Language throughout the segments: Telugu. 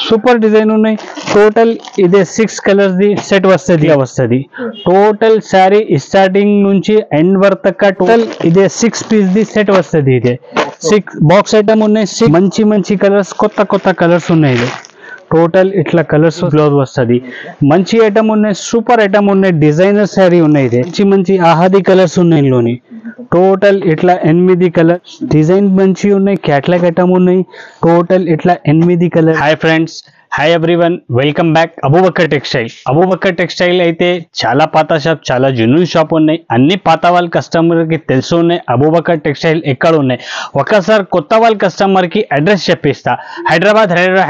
సూపర్ డిజైన్ ఉన్నాయి. టోటల్ ఇదే 6 కలర్స్ ది సెట్ వస్తుంది. టోటల్ శారీ స్టార్టింగ్ నుంచి ఎండ్ వరకు టోటల్ ఇదే 6 పీస్ ది సెట్ వస్తుంది. ఇదే 6 బాక్స్ ఐటమ్ ఉన్నాయి. మంచి కలర్స్, కొత్త కలర్స్ ఉన్నాయి. ఇది టోటల్ ఇట్లా కలర్స్ బ్లౌజ్ వస్తుంది. మంచి ఐటమ్ ఉన్నాయి, సూపర్ ఐటమ్ ఉన్నాయి, డిజైనర్ శారీ ఉన్నాయి. ఇది మంచి ఆహాది కలర్స్ ఉన్నాయి. ఇందులోని టోటల్ ఇట్లా 8 కలర్ డిజైన్ మంచి ఉన్నాయి. క్యాటలాగ్ ఐటమ్ ఉన్నాయి. టోటల్ ఇట్లా 8 colour. Hi friends, hi everyone, welcome back Abu Bakr textile. Abu Bakr textile అయితే చాలా పాత షాప్, చాలా జెన్యూన్ షాప్ ఉన్నాయి. అన్ని పాత వాళ్ళ కస్టమర్కి తెలుసు ఉన్నాయి అబూబకర్ టెక్స్టైల్ ఎక్కడ ఉన్నాయి. ఒకసారి కొత్త వాళ్ళ కస్టమర్కి అడ్రస్ చెప్పిస్తా.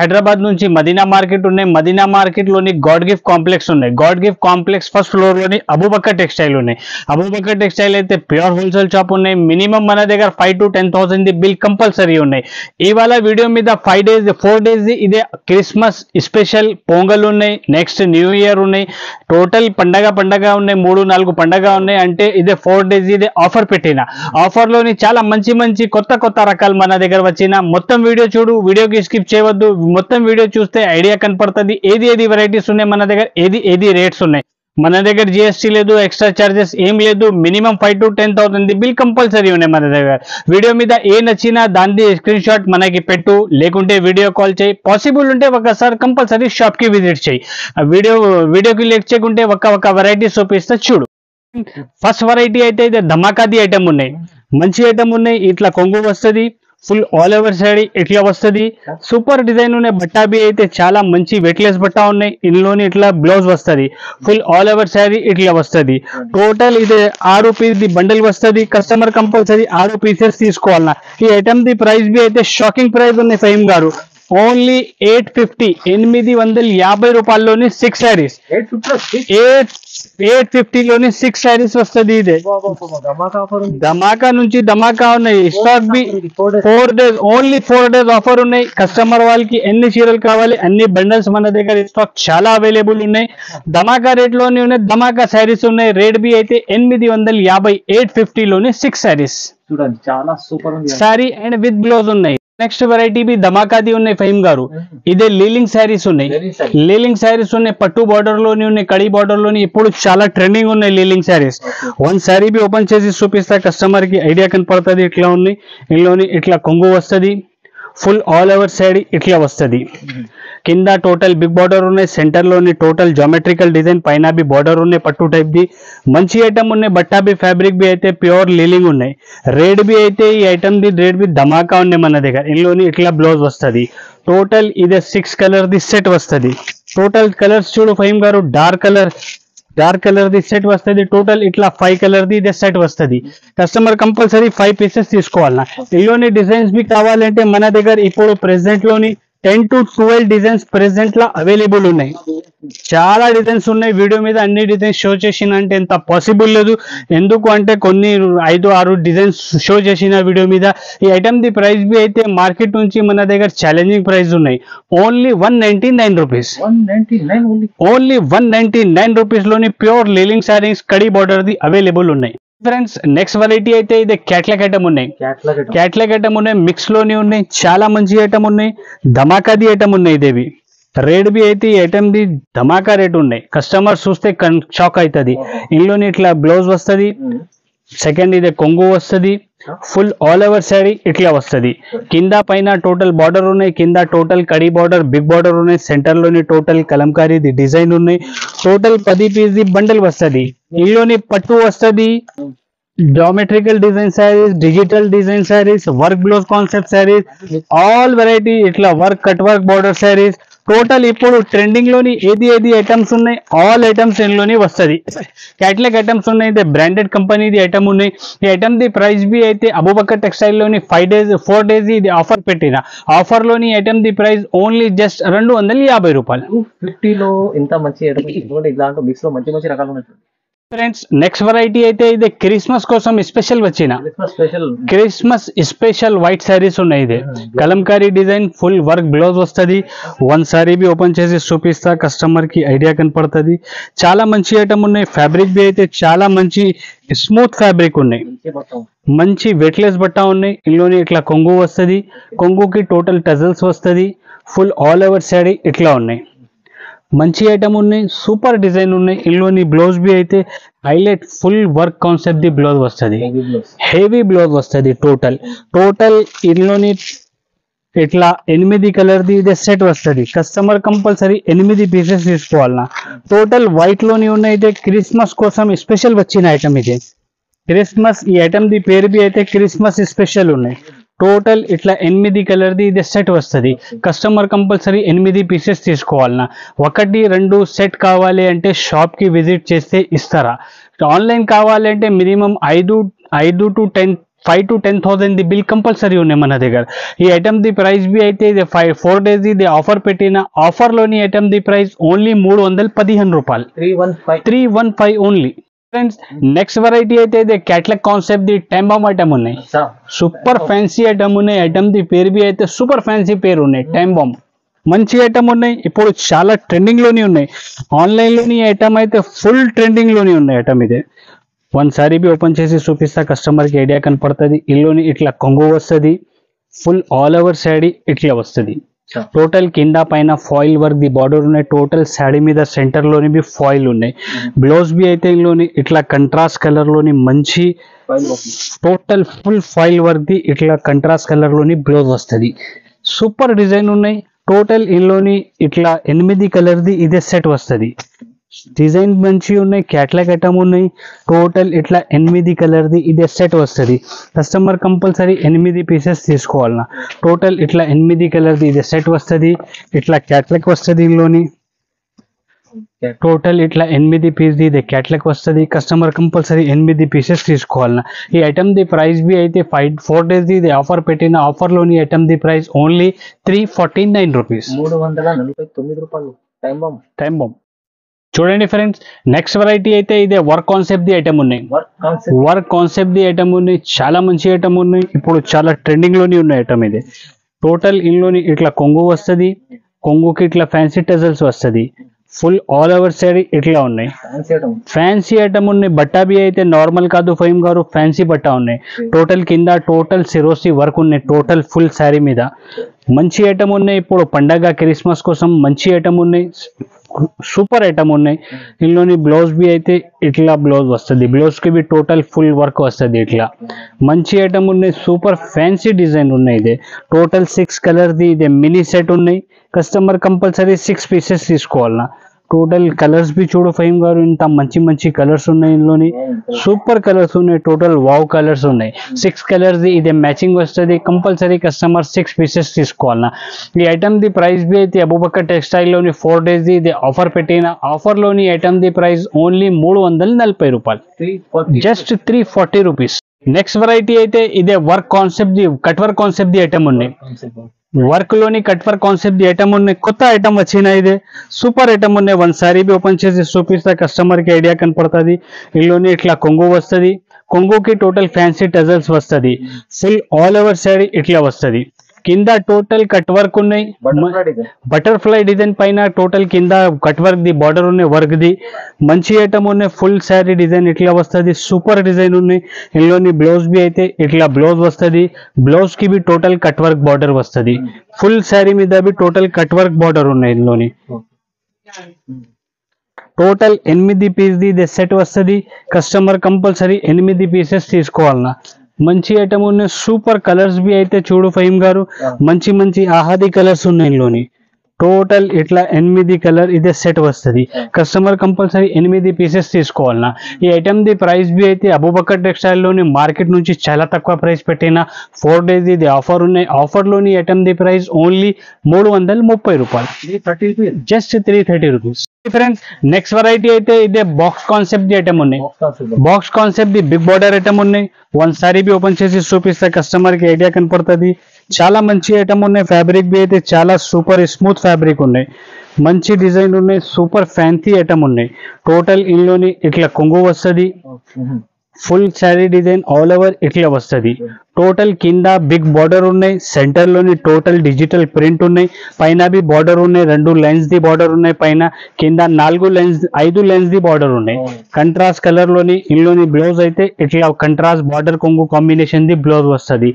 హైదరాబాద్ నుంచి మదీనా మార్కెట్ ఉన్నాయి. మదీనా మార్కెట్లోని గాడ్ గిఫ్ట్ కాంప్లెక్స్ ఉన్నాయి. గాడ్ గిఫ్ట్ కాంప్లెక్స్ ఫస్ట్ ఫ్లోర్లోని అబూబకర్ టెక్స్టైల్ ఉన్నాయి. అబూబకర్ టెక్స్టైల్ అయితే ప్యూర్ హోల్సేల్ షాప్ ఉన్నాయి. మినిమం మన దగ్గర 5 to 10,000 ది బిల్ కంపల్సరీ ఉన్నాయి. ఇవాళ వీడియో మీద 4 days ఇదే క్రిస్మస్ స్పెషల్ పొంగల్ ఉన్నాయి, నెక్స్ట్ న్యూ ఇయర్ ఉన్నాయి. టోటల్ పండగ ఉన్నాయి. 3-4 పండగ ఉన్నాయి. అంటే ఇదే 4 days ఇదే ఆఫర్ పెట్టిన. ఆఫర్ లోని చాలా మంచి కొత్త రకాలు మన దగ్గర వచ్చిన. మొత్తం వీడియో చూడు, వీడియోకి స్కిప్ చేయవద్దు. మొత్తం వీడియో చూస్తే ఐడియా కనపడుతుంది ఏది వెరైటీస్ ఉన్నాయి మన దగ్గర, ఏది రేట్స్ ఉన్నాయి. మన దగ్గర జిఎస్టీ లేదు, ఎక్స్ట్రా చార్జెస్ ఏం లేదు. మినిమం 5 to 10,000 బిల్ కంపల్సరీ ఉన్నాయి మన దగ్గర. వీడియో మీద ఏ నచ్చినా దాని స్క్రీన్ షాట్ మనకి పెట్టు, లేకుంటే వీడియో కాల్ చేయి. పాసిబుల్ ఉంటే ఒకసారి కంపల్సరీ షాప్ కి విజిట్ చేయి. వీడియోకి లేట్ చేయకుంటే ఒక వెరైటీ చూపిస్తా చూడు. ఫస్ట్ వెరైటీ అయితే ఇది ధమాకాది ఐటమ్ ఉన్నాయి. మంచి ఐటమ్ ఉన్నాయి. ఇట్లా కొంగు వస్తుంది. ఫుల్ ఆల్ ఓవర్ శారీ ఇట్లా వస్తుంది. సూపర్ డిజైన్ ఉన్నాయి. బట్టా బి అయితే చాలా మంచి వెయిట్లెస్ బట్టా ఉన్నాయి. ఇందులోని ఇట్లా బ్లౌజ్ వస్తుంది. ఫుల్ ఆల్ ఓవర్ శారీ ఇట్లా వస్తుంది. టోటల్ ఇది 6 పీస్ ది బండల్ వస్తుంది. కస్టమర్ కంపల్సరీ 6 పీసెస్ తీసుకోవాలన్నా. ఈ ఐటమ్ ది ప్రైస్ బి అయితే షాకింగ్ ప్రైస్ ఉన్నాయి ఫహీం గారు. ఓన్లీ 850 850 రూపాయల్లోని 6 శారీస్. 850 లోని 6 శారీస్ వస్తుంది. ఇదే ధమాకా నుంచి ధమాకా ఉన్నాయి. స్టాక్ బి 4 days, ఓన్లీ 4 days ఆఫర్ ఉన్నాయి. కస్టమర్ వాళ్ళకి ఎన్ని చీరలు కావాలి అన్ని బండల్స్ మన దగ్గర స్టాక్ చాలా అవైలబుల్ ఉన్నాయి. ధమాకా రేట్ లోని ఉన్నాయి. ధమాకా శారీస్ ఉన్నాయి. రేట్ బి అయితే 850 850 లోని 6 శారీస్. చూడండి చాలా సూపర్ ఉంది. శారీ అండ్ విత్ బ్లౌజ్ ఉన్నాయి. నెక్స్ట్ వెరైటీ బి ధమాకాది ఉన్నాయి ఫహీం గారు. ఇదే లీలింగ్ శారీస్ ఉన్నాయి. లీలింగ్ శారీస్ ఉన్నాయి. పట్టు బార్డర్ లోని ఉన్నాయి, కడి బార్డర్ లోని ఇప్పుడు చాలా ట్రెండింగ్ ఉన్నాయి లీలింగ్ శారీస్. వన్ శారీ బి ఓపెన్ చేసి చూపిస్తా, కస్టమర్ కి ఐడియా కనపడుతుంది. ఇట్లా ఉన్నాయి. ఇందులోని ఇట్లా కొంగు వస్తుంది. ఫుల్ ఆల్ ఓవర్ శారీ ఇట్లా వస్తుంది. కింద టోటల్ బిగ్ బార్డర్ ఉన్నాయి. సెంటర్ లోని టోటల్ జామెట్రికల్ డిజైన్, పైన బి బార్డర్ ఉన్నాయి పట్టు టైప్ ది. మంచి ఐటమ్ ఉన్నాయి. బట్టా బి ఫ్యాబ్రిక్ బి అయితే ప్యూర్ లీలింగ్ ఉన్నాయి. రేట్ బి అయితే ఈ ఐటమ్ ది రేట్ బి ధమాకా ఉన్నాయి మన దగ్గర. ఇందులోని ఇట్లా బ్లౌజ్ వస్తుంది. టోటల్ ఇదే 6 కలర్ ది సెట్ వస్తుంది. టోటల్ కలర్స్ చూడు ఫహీం గారు. డార్క్ కలర్ ది సెట్ వస్తుంది. టోటల్ ఇట్లా 5 కలర్ ది ఇదే సెట్ వస్తుంది. కస్టమర్ కంపల్సరీ 5 పీసెస్ తీసుకోవాలన్నా. ఇందులోని డిజైన్స్ బి కావాలంటే మన దగ్గర ఇప్పుడు ప్రెసెంట్ లోని 10 to 12 designs present law available ఉన్నాయి. చాలా డిజైన్స్ ఉన్నాయి. వీడియో మీద అన్ని డిజైన్స్ షో చేసిన అంటే ఎంత పాసిబుల్ లేదు. ఎందుకు అంటే కొన్ని 5-6 డిజైన్స్ షో చేసిన వీడియో మీద. ఈ ఐటమ్ ది ప్రైస్ బి అయితే మార్కెట్ నుంచి మన దగ్గర ఛాలెంజింగ్ ప్రైస్ ఉన్నాయి. Only 199 rupees. ఓన్లీ 199 రూపీస్ లోని pure లీలింగ్ saris kadhi border the available ఉన్నాయి. ఫ్రెండ్స్ నెక్స్ట్ వెరైటీ అయితే ఇది క్యాట్లాగ్ ఐటమ్ ఉన్నాయి. క్యాట్లాగ్ ఐటమ్ ఉన్నాయి. మిక్స్ లోని ఉన్నాయి. చాలా మంచి ఐటమ్ ఉన్నాయి. ధమాకాది ఐటమ్ ఉన్నాయి. ఇదేవి రేట్ బి అయితే ఈ ఐటమ్ ది ధమాకా రేట్ ఉన్నాయి. కస్టమర్ చూస్తే షాక్ అవుతుంది. ఇందులోని ఇట్లా బ్లౌజ్ వస్తుంది. సెకండ్ ఇదే కొంగు వస్తుంది. ఫుల్ ఆల్ ఓవర్ శారీ ఇట్లా వస్తుంది. కింద పైన టోటల్ బార్డర్ ఉన్నాయి. కింద టోటల్ కడి బార్డర్, బిగ్ బార్డర్ ఉన్నాయి. సెంటర్ లోని టోటల్ కలంకారీ డిజైన్ ఉన్నాయి. టోటల్ 10 పీస్ ది బండల్ వస్తుంది. ఇందులోని పట్టు వస్తుంది. Geometrical design saris, digital design saris, work blouse concept saris, all variety ఇట్లా work cut work border saris. Total ఇప్పుడు ట్రెండింగ్ లోని ఏది ఐటమ్స్ ఉన్నాయి ఆల్ ఐటమ్స్ ఇందులోని వస్తుంది. క్యాటలాగ్ ఐటమ్స్ ఉన్నాయి. ఇది బ్రాండెడ్ కంపెనీది ఐటమ్ ఉన్నాయి. ఈ ఐటమ్ ది ప్రైస్ బి అయితే అబూబకర్ టెక్స్టైల్ లోని 4 days ఇది ఆఫర్ పెట్టిన. ఆఫర్ లోని item the price only just 250 రూపాయలు. 250 లో ఇంత మంచి ఐటమ్. ఇలాంటి మిక్స్ లో మంచి రకాలు ఉన్నాయి. ఫ్రెండ్స్ నెక్స్ట్ వెరైటీ అయితే ఇది క్రిస్మస్ కోసం స్పెషల్ వచ్చిన special Christmas special white saris ఉన్నాయి. ఇది Kalamkari design full work blouse వస్తుంది. వన్ సారీ బి ఓపెన్ చేసి చూపిస్తా, కస్టమర్ కి ఐడియా కనపడుతుంది. చాలా మంచి ఐటమ్ ఉన్నాయి. ఫ్యాబ్రిక్ బి అయితే చాలా మంచి స్మూత్ ఫ్యాబ్రిక్ ఉన్నాయి. మంచి వెయిట్లెస్ బట్ట ఉన్నాయి. ఇందులోని ఇట్లా కొంగు వస్తుంది. కొంగుకి టోటల్ టజల్స్ వస్తుంది. ఫుల్ ఆల్ ఓవర్ శారీ ఇట్లా ఉన్నాయి. మంచి ఐటమ్ ఉన్నాయి. సూపర్ డిజైన్ ఉన్నాయి. ఇందులోని బ్లౌజ్ బి అయితే highlight full work concept the blouse వస్తుంది. హెవీ బ్లౌజ్ వస్తుంది. టోటల్ ఇందులోని ఇట్లా 8 కలర్ ది ఇదే సెట్ వస్తుంది. కస్టమర్ కంపల్సరీ 8 పీసెస్ తీసుకోవాలన్నా. టోటల్ వైట్ లోని ఉన్నాయి. ఇదే క్రిస్మస్ కోసం స్పెషల్ వచ్చిన ఐటమ్. ఇది క్రిస్మస్ ఈ ఐటమ్ ది పేరు బి అయితే క్రిస్మస్ స్పెషల్ ఉన్నాయి. టోటల్ ఇట్లా 8 కలర్ ది ఇది సెట్ వస్తుంది. కస్టమర్ కంపల్సరీ 8 పీసెస్ తీసుకోవాలన్నా. 1-2 సెట్ కావాలి అంటే షాప్ కి విజిట్ చేస్తే ఇస్తారా? ఆన్లైన్ కావాలి అంటే minimum 5 to 10,000 the bill compulsory ఉన్నాయి మన దగ్గర. ఈ ఐటమ్ ది ప్రైస్ బి అయితే ఇది 4 days ఇది ఆఫర్ పెట్టిన ఆఫర్ లోని ఐటమ్ ది ప్రైస్ ఓన్లీ 315 రూపాయలు. 315 ఓన్లీ. ఫ్రెండ్స్ నెక్స్ట్ వెరైటీ అయితే ఇది క్యాట్లాగ్ కాన్సెప్ట్ ది టైంబామ్ ఐటమ్ ఉన్నాయి. సూపర్ ఫ్యాన్సీ ఐటమ్ ఉన్నాయి. ఐటమ్ ది పేరు బి అయితే సూపర్ ఫ్యాన్సీ పేరు ఉన్నాయి. టైంబామ్ మంచి ఐటమ్ ఉన్నాయి. ఇప్పుడు చాలా ట్రెండింగ్ లోని ఉన్నాయి. ఆన్లైన్ లోని ఐటమ్ అయితే ఫుల్ ట్రెండింగ్ లోని ఉన్నాయి. ఐటమ్ ఇది వన్ సారీ బి ఓపెన్ చేసి చూపిస్తా, కస్టమర్ కి ఐడియా కనపడుతుంది. ఇల్లుని ఇట్లా కొంగు వస్తుంది. ఫుల్ ఆల్ ఓవర్ శారీ ఇట్లా వస్తుంది. టోటల్ కింద పైన ఫాయిల్ వర్క్ ది బార్డర్ ఉన్నాయి. టోటల్ శారీ మీద సెంటర్ లోని బి ఫాయిల్ ఉన్నాయి. బ్లౌజ్ బి అయితే ఇందులోని ఇట్లా కంట్రాస్ట్ కలర్ లోని మంచి total full foil work the ఇట్లా కంట్రాస్ట్ కలర్ లోని బ్లౌజ్ వస్తుంది. సూపర్ డిజైన్ ఉన్నాయి. టోటల్ ఇందులోని ఇట్లా 8 కలర్ ది ఇదే సెట్ వస్తుంది. డిజైన్ మంచి ఉన్నాయి. క్యాట్లాగ్ ఐటమ్ ఉన్నాయి. టోటల్ ఇట్లా 8 కలర్ ది ఇదే సెట్ వస్తుంది. కస్టమర్ కంపల్సరీ 8 పీసెస్ తీసుకోవాలన్నా. టోటల్ ఇట్లా 8 కలర్ ది ఇదే సెట్ వస్తుంది. ఇట్లా క్యాట్లాగ్ వస్తుంది. ఇందులోని టోటల్ ఇట్లా 8 పీస్ ది ఇదే క్యాట్లాగ్ వస్తుంది. కస్టమర్ కంపల్సరీ 8 పీసెస్ తీసుకోవాలన్నా. ఈ ఐటమ్ ది ప్రైస్ బి అయితే 4 days ది ఇది ఆఫర్ పెట్టిన ఆఫర్ లోని item the price only 349 rupees. 349 రూపాయలు. టైం బాంబ్ చూడండి ఫ్రెండ్స్. నెక్స్ట్ వెరైటీ అయితే ఇదే వర్క్ కాన్సెప్ట్ ది ఐటమ్ ఉన్నాయి. వర్క్ కాన్సెప్ట్ ది ఐటమ్ ఉన్నాయి. చాలా మంచి ఐటమ్ ఉన్నాయి. ఇప్పుడు చాలా ట్రెండింగ్ లోని ఉన్నాయి ఐటమ్ ఇది. టోటల్ ఇందులోని ఇట్లా కొంగు వస్తుంది. కొంగుకి ఇట్లా ఫ్యాన్సీ టజల్స్ వస్తుంది. ఫుల్ ఆల్ ఓవర్ శారీ ఇట్లా ఉన్నాయి. ఫ్యాన్సీ ఐటమ్ ఉన్నాయి. బట్టా బి అయితే నార్మల్ కాదు ఫైమ్ గారు, ఫ్యాన్సీ బట్టా ఉన్నాయి. టోటల్ కింద టోటల్ సిరోసి వర్క్ ఉన్నాయి. టోటల్ ఫుల్ శారీ మీద మంచి ఐటమ్ ఉన్నాయి. ఇప్పుడు పండగ క్రిస్మస్ కోసం మంచి ఐటమ్ ఉన్నాయి. సూపర్ ఐటమ్ ఉన్నాయి. ఇందులోని బ్లౌజ్ బి అయితే ఇట్లా బ్లౌజ్ వస్తుంది. బ్లౌజ్ కి బి టోటల్ ఫుల్ వర్క్ వస్తుంది. ఇట్లా మంచి ఐటమ్ ఉన్నాయి. సూపర్ ఫ్యాన్సీ డిజైన్ ఉన్నాయి. ఇది టోటల్ 6 కలర్ ది ఇదే మినీ సెట్ ఉన్నాయి. కస్టమర్ కంపల్సరీ 6 పీసెస్ తీసుకోవాలన్నా. టోటల్ కలర్స్ బి చూడు ఫైమ్ గారు, ఇంత మంచి కలర్స్ ఉన్నాయి. ఇందులోని సూపర్ కలర్స్ ఉన్నాయి. టోటల్ వావ్ కలర్స్ ఉన్నాయి. 6 కలర్స్ ఇదే మ్యాచింగ్ వస్తుంది. కంపల్సరీ కస్టమర్ 6 పీసెస్ తీసుకోవాలన్నా. ఈ ఐటమ్ ది ప్రైస్ బి అయితే అబూబకర్ టెక్స్టైల్ లోని 4 days ది ఇది ఆఫర్ పెట్టిన ఆఫర్ లోని ఐటమ్ ది ప్రైస్ ఓన్లీ 340 రూపాయలు. Just 340 rupees. నెక్స్ట్ వెరైటీ అయితే ఇదే work concept the cut work concept ది ఐటమ్ ఉన్నాయి. వర్క్ లోని కట్ వర్క్ కాన్సెప్ట్ ది ఐటమ్ ఉన్నాయి. కొత్త ఐటమ్ వచ్చిన ఇదే సూపర్ ఐటమ్ ఉన్నాయి. వన్ సారీ బి ఓపెన్ చేసి చూపిస్తా, కస్టమర్ కి ఐడియా కనపడుతుంది. ఇందులోని ఇట్లా కొంగు వస్తుంది. కొంగుకి టోటల్ ఫ్యాన్సీ టజల్స్ వస్తుంది. ఫుల్ ఆల్ ఓవర్ శారీ ఇట్లా వస్తుంది. కింద టోటల్ కట్ వర్క్ ఉన్నాయి. బటర్ఫ్లై డిజైన్ పైన టోటల్ కింద కట్ వర్క్ ది బార్డర్ ఉన్నాయి. వర్క్ ది మంచి ఐటమ్ ఉన్నాయి. ఫుల్ శారీ డిజైన్ ఇట్లా వస్తుంది. సూపర్ డిజైన్ ఉన్నాయి. ఇందులోని బ్లౌజ్ బి అయితే ఇట్లా బ్లౌజ్ వస్తుంది. బ్లౌజ్ కి బి టోటల్ కట్ వర్క్ బార్డర్ వస్తుంది. ఫుల్ శారీ మీద బి టోటల్ కట్ వర్క్ బార్డర్ ఉన్నాయి. ఇందులోని టోటల్ 8 పీస్ ది ఇది సెట్ వస్తుంది. కస్టమర్ కంపల్సరీ 8 పీసెస్ తీసుకోవాలన్నా. మంచి ఐటమ్ ఉన్నాయి. సూపర్ కలర్స్ బి అయితే చూడు ఫహీం గారు, మంచి ఆహాది కలర్స్ ఉన్నాయి. ఇందులోని టోటల్ ఇట్లా 8 కలర్ ఇదే సెట్ వస్తుంది. కస్టమర్ కంపల్సరీ 8 పీసెస్ తీసుకోవాలన్నా. ఈ ఐటమ్ ది ప్రైస్ బి అయితే అబూబకర్ టెక్స్టైల్ లోని మార్కెట్ నుంచి చాలా తక్కువ ప్రైస్ పెట్టిన 4 days ఇది ఆఫర్ ఉన్నాయి. ఆఫర్ లోని ఐటమ్ ది ప్రైస్ ఓన్లీ 330 రూపాయలు. Just 330 rupees. Friends next variety అయితే ఇదే బాక్స్ కాన్సెప్ట్ ది ఐటమ్ ఉన్నాయి. బాక్స్ కాన్సెప్ట్ ది బిగ్ బార్డర్ ఐటమ్ ఉన్నాయి. వన్ సారీ బి ఓపెన్ చేసి చూపిస్తే కస్టమర్ కి ఐడియా కనపడుతుంది. చాలా మంచి ఐటమ్ ఉన్నాయి. ఫ్యాబ్రిక్ బి అయితే చాలా సూపర్ స్మూత్ ఫ్యాబ్రిక్ ఉన్నాయి. మంచి డిజైన్ ఉన్నాయి, సూపర్ ఫ్యాన్సీ ఐటమ్ ఉన్నాయి. టోటల్ ఇందులోని ఇట్లా కొంగు వస్తుంది, full sari design all over ఇట్లా వస్తుంది. టోటల్ కింద బిగ్ బార్డర్ ఉన్నాయి, సెంటర్ లోని టోటల్ డిజిటల్ ప్రింట్ ఉన్నాయి, పైన బి బార్డర్ ఉన్నాయి, 2 లైన్స్ ది బార్డర్ ఉన్నాయి, పైన కింద 5 లైన్స్ ది బార్డర్ ఉన్నాయి. కంట్రాస్ట్ కలర్ లోని ఇందులోని బ్లౌజ్ అయితే ఇట్లా కంట్రాస్ట్ బార్డర్ కొంగు కాంబినేషన్ ది బ్లౌజ్ వస్తుంది.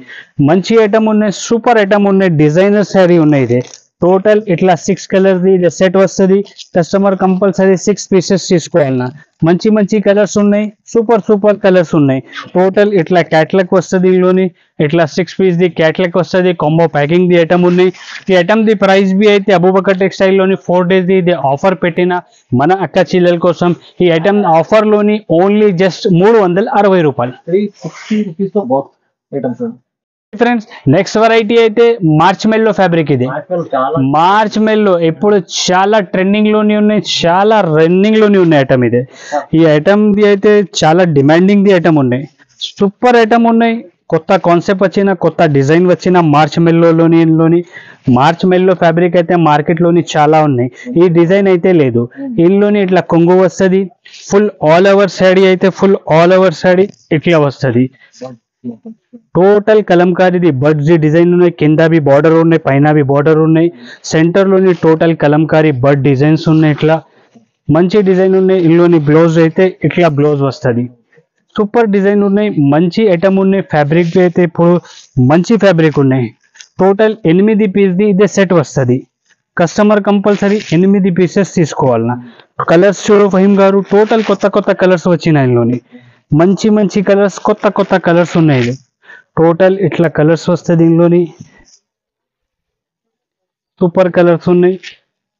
మంచి ఐటమ్ ఉన్నాయి, సూపర్ ఐటమ్ ఉన్నాయి, డిజైనర్ శారీ ఉన్నాయి. ఇది టోటల్ ఇట్లా 6 కలర్ ది సెట్ వస్తుంది. కస్టమర్ కంపల్సరీ 6 పీసెస్ తీసుకోవాలన్నా. మంచి మంచి కలర్స్ ఉన్నాయి, సూపర్ కలర్స్ ఉన్నాయి. టోటల్ ఇట్లా క్యాట్లాగ్ వస్తుంది, ఇందులోని ఇట్లా 6 పీస్ ది క్యాట్లాగ్ వస్తుంది. కాంబో ప్యాకింగ్ ది ఐటమ్ ఉన్నాయి. ఈ ఐటమ్ ది ప్రైస్ బి అయితే అబూబకర్ టెక్స్టైల్ లోని 4 డేస్ ది ఆఫర్ పెట్టిన మన అక్క చెల్లెల కోసం ఈ ఐటమ్ ఆఫర్ లోని ఓన్లీ జస్ట్ 360 రూపాయలు. 360 rupees తో box items friends, next variety అయితే మార్చ్ మెల్లో ఫ్యాబ్రిక్. ఇది చాలా మార్చ్ మెల్లో ఇప్పుడు చాలా ట్రెండింగ్ లోని ఉన్నాయి, చాలా రన్నింగ్ లోని ఉన్నాయి ఐటమ్. ఇది ఈ ఐటమ్ ది అయితే చాలా డిమాండింగ్ ది ఐటమ్ ఉన్నాయి, సూపర్ ఐటమ్ ఉన్నాయి. కొత్త కాన్సెప్ట్ వచ్చిన, కొత్త డిజైన్ వచ్చిన మార్చ్ మెల్లోని మార్చ్ మెల్లో ఫ్యాబ్రిక్ అయితే మార్కెట్ లోని చాలా ఉన్నాయి. ఈ డిజైన్ అయితే లేదు. ఇందులోని ఇట్లా కొంగు వస్తుంది, ఫుల్ ఆల్ ఓవర్ శాడీ అయితే ఫుల్ ఆల్ ఓవర్ శాడీ ఇట్లా వస్తుంది. టోటల్ కలంకారీది బర్డ్స్ డిజైన్ ఉన్నాయి, కింద బి బార్డర్ ఉన్నాయి, పైన బి బార్డర్ ఉన్నాయి. సెంటర్ లోని టోటల్ కలంకారీ బర్డ్ డిజైన్స్ ఉన్నాయి. ఇట్లా మంచి డిజైన్ ఉన్నాయి. ఇందులోని బ్లౌజ్ అయితే ఇట్లా బ్లౌజ్ వస్తుంది. సూపర్ డిజైన్ ఉన్నాయి, మంచి ఐటమ్ ఉన్నాయి. ఫ్యాబ్రిక్ అయితే ఇప్పుడు మంచి ఫ్యాబ్రిక్ ఉన్నాయి. టోటల్ 8 పీస్ ది ఇదే సెట్ వస్తుంది. కస్టమర్ కంపల్సరీ 8 పీసెస్ తీసుకోవాలన్నా. కలర్స్ చూడు ఫహీం గారు, టోటల్ కొత్త కలర్స్ వచ్చినాయి. ఇందులోని మంచి కలర్స్, కొత్త కలర్స్ ఉన్నాయి. టోటల్ ఇట్లా కలర్స్ వస్తుంది. ఇందులోని సూపర్ కలర్స్ ఉన్నాయి,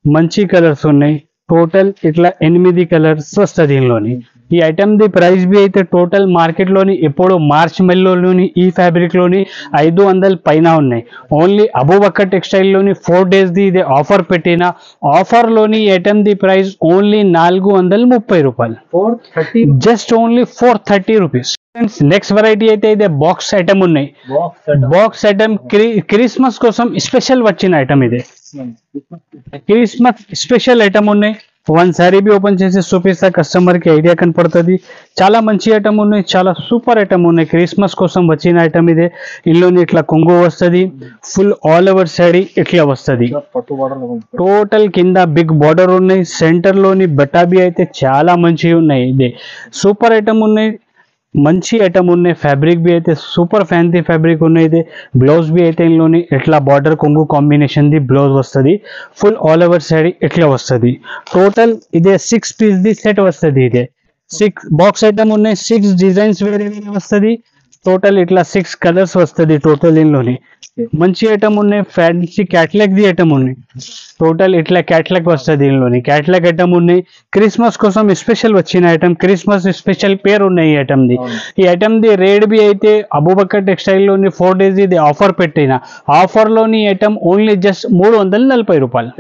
మంచి కలర్స్ ఉన్నాయి. టోటల్ ఇట్లా 8 కలర్స్ వస్తుంది. ఇందులోని ఈ ఐటమ్ ది ప్రైస్ బి అయితే టోటల్ మార్కెట్ లోని ఇప్పుడు మార్చ్ మెల్లోని ఈ ఫ్యాబ్రిక్ లోని 500 పైన ఉన్నాయి. ఓన్లీ అబూబకర్ టెక్స్టైల్ లోని 4 డేస్ ది ఇది ఆఫర్ పెట్టిన ఆఫర్ లోని ఐటమ్ ది ప్రైస్ ఓన్లీ 430 రూపాయలు, 430 just only 430 rupees. Next variety అయితే ఇదే బాక్స్ ఐటమ్ ఉన్నాయి. బాక్స్ ఐటమ్ క్రిస్మస్ కోసం స్పెషల్ వచ్చిన ఐటమ్. ఇది క్రిస్మస్ స్పెషల్ ఐటమ్ ఉన్నాయి. వన్ సారీ బి ఓపెన్ చేసి చూపిస్తా, కస్టమర్ కి ఐడియా కనపడుతుంది. చాలా మంచి ఐటమ్ ఉన్నాయి, చాలా సూపర్ ఐటమ్ ఉన్నాయి. క్రిస్మస్ కోసం వచ్చిన ఐటమ్ ఇదే. ఇందులోని ఇట్లా కొంగు వస్తుంది, ఫుల్ ఆల్ ఓవర్ శారీ ఇట్లా వస్తుంది. టోటల్ కింద బిగ్ బార్డర్ ఉన్నాయి, సెంటర్ లోని బటాబీ అయితే చాలా మంచిగా ఉన్నాయి. ఇదే సూపర్ ఐటమ్ ఉన్నాయి, మంచి ఐటమ్ ఉన్నాయి. ఫ్యాబ్రిక్ బి అయితే సూపర్ ఫ్యాన్సీ ఫ్యాబ్రిక్ ఉన్నాయి. ఇది బ్లౌజ్ బి అయితే ఇందులోని ఇట్లా బార్డర్ కొంగు కాంబినేషన్ ది బ్లౌజ్ వస్తుంది. ఫుల్ ఆల్ ఓవర్ శారీ ఇట్లా వస్తుంది. టోటల్ ఇదే 6 పీస్ ది సెట్ వస్తుంది. ఇదే 6 బాక్స్ ఐటమ్ ఉన్నాయి, 6 డిజైన్స్ వేరే వస్తుంది. టోటల్ ఇట్లా 6 కలర్స్ వస్తుంది. టోటల్ ఇందులోని మంచి ఐటమ్ ఉన్నాయి, ఫ్యాన్సీ క్యాట్లాగ్ ది ఐటమ్ ఉన్నాయి. టోటల్ ఇట్లా క్యాట్లాగ్ వస్తుంది. ఇందులోని క్యాట్లాగ్ ఐటమ్ ఉన్నాయి. క్రిస్మస్ కోసం స్పెషల్ వచ్చిన ఐటమ్, క్రిస్మస్ స్పెషల్ పేరు ఉన్నాయి ఈ ఐటమ్ ది. ఈ ఐటమ్ ది రేట్ బి అయితే అబూబకర్ టెక్స్టైల్ లోని 4 డేస్ ఇది ఆఫర్ పెట్టిన ఆఫర్ లోని ఐటమ్ ఓన్లీ జస్ట్ 340 రూపాయలు,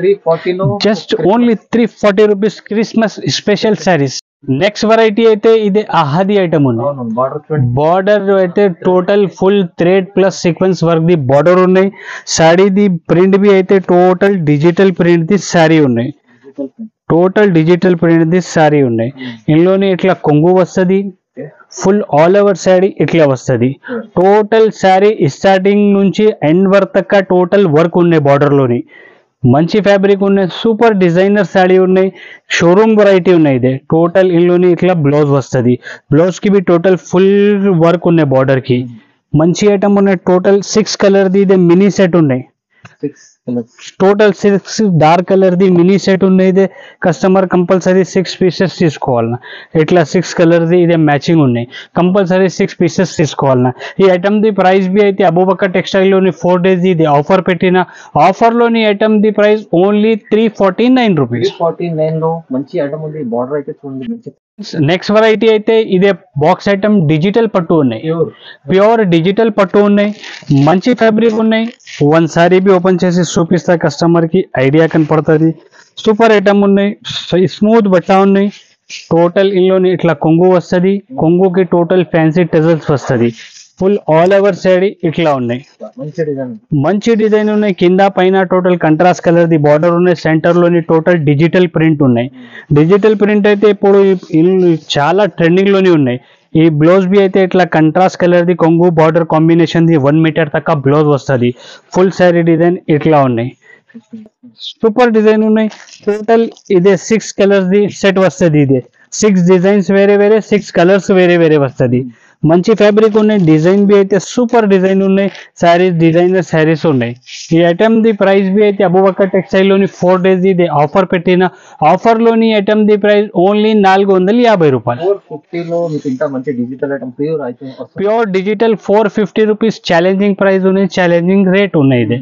just only 340 rupees Christmas special saris. Next variety అయితే ఇది అహాది ఐటమ్ ఉన్నాయి. బార్డర్ అయితే total full thread plus sequence work ది బార్డర్ ఉన్నాయి. శారీ ది ప్రింట్ బి అయితే టోటల్ డిజిటల్ ప్రింట్ ది శారీ ఉన్నాయి. టోటల్ డిజిటల్ ప్రింట్ ది శారీ ఉన్నాయి. ఇందులోని ఇట్లా కొంగు వస్తుంది, ఫుల్ ఆల్ ఓవర్ శారీ ఇట్లా వస్తుంది. టోటల్ శారీ స్టార్టింగ్ నుంచి ఎండ్ వరకు టోటల్ వర్క్ ఉన్నాయి. బార్డర్ లోని మంచి ఫ్యాబ్రిక్ ఉన్నాయి, సూపర్ డిజైనర్ శారీ ఉన్నాయి, షోరూమ్ వెరైటీ ఉన్నాయి. ఇదే టోటల్ ఇందులోని ఇట్లా బ్లౌజ్ వస్తుంది. బ్లౌజ్ కి బి టోటల్ ఫుల్ వర్క్ ఉన్నాయి. బార్డర్ కి మంచి ఐటమ్ ఉన్నాయి. టోటల్ 6 కలర్ ది ఇదే మినీ సెట్ ఉన్నాయి. Total 6 dark colour the mini set ఉన్నాయి. ఇదే కస్టమర్ కంపల్సరీ 6 పీసెస్ తీసుకోవాలన్నా. ఇట్లా 6 కలర్ ది ఇదే మ్యాచింగ్ ఉన్నాయి. కంపల్సరీ 6 పీసెస్ తీసుకోవాలన్నా. ఈ ఐటమ్ ది ప్రైస్ బి అయితే అబూబకర్ టెక్స్టైల్ లోని 4 డేస్ ఇది ఆఫర్ పెట్టిన ఆఫర్ లోని item the price only 349 rupees. 349 లో మంచి ఐటమ్ ఉంది. బార్డర్ అయితే చూడండి. నెక్స్ట్ వెరైటీ అయితే ఇదే బాక్స్ ఐటమ్ డిజిటల్ పట్టు ఉన్నాయి. ప్యూర్ డిజిటల్ పట్టు ఉన్నాయి, మంచి ఫ్యాబ్రిక్ ఉన్నాయి. వన్ సారీ బి ఓపెన్ చేసి చూపిస్తా, కస్టమర్ కి ఐడియా కనపడుతుంది. సూపర్ ఐటమ్ ఉన్నాయి, స్మూత్ బట్ట ఉన్నాయి. టోటల్ ఇందులోని ఇట్లా కొంగు వస్తుంది. కొంగుకి టోటల్ ఫ్యాన్సీ టెజల్స్ వస్తుంది. ఫుల్ ఆల్ ఓవర్ శారీ ఇట్లా ఉన్నాయి. మంచి డిజైన్. మంచి డిజైన్ ఉన్నాయి. కింద పైన total contrast colour the border ఉన్నాయి. సెంటర్ లోని టోటల్ డిజిటల్ ప్రింట్ ఉన్నాయి. డిజిటల్ ప్రింట్ అయితే ఇప్పుడు చాలా ట్రెండింగ్ లోనే ఉన్నాయి. ఈ బ్లౌజ్ బి అయితే ఇట్లా కంట్రాస్ట్ కలర్ ది కొంగు బార్డర్ కాంబినేషన్ ది 1 మీటర్ దాకా బ్లౌజ్ వస్తుంది. ఫుల్ శారీ డిజైన్ ఇట్లా ఉన్నాయి. సూపర్ డిజైన్ ఉన్నాయి. టోటల్ ఇదే 6 కలర్స్ ది సెట్ వస్తుంది. ఇదే 6 డిజైన్స్ వేరే వేరే, 6 కలర్స్ వేరే వేరే వస్తుంది. మంచి ఫ్యాబ్రిక్ ఉన్నాయి. డిజైన్ బి అయితే సూపర్ డిజైన్ ఉన్నాయి. శారీస్ డిజైనర్ శారీస్ ఉన్నాయి. ఈ ఐటమ్ ది ప్రైస్ బి అయితే అబూబకర్ టెక్స్టైల్ లోని 4 days ఇది ఆఫర్ పెట్టిన ఆఫర్ లోని ఐటమ్ ది ప్రైస్ ఓన్లీ 450 రూపాయలు. 450 లో మీకు ఇంత మంచి digital item pure item pure digital 450 rupees challenging price ఉన్నాయి. ఛాలెంజింగ్ రేట్ ఉన్నాయి. ఇది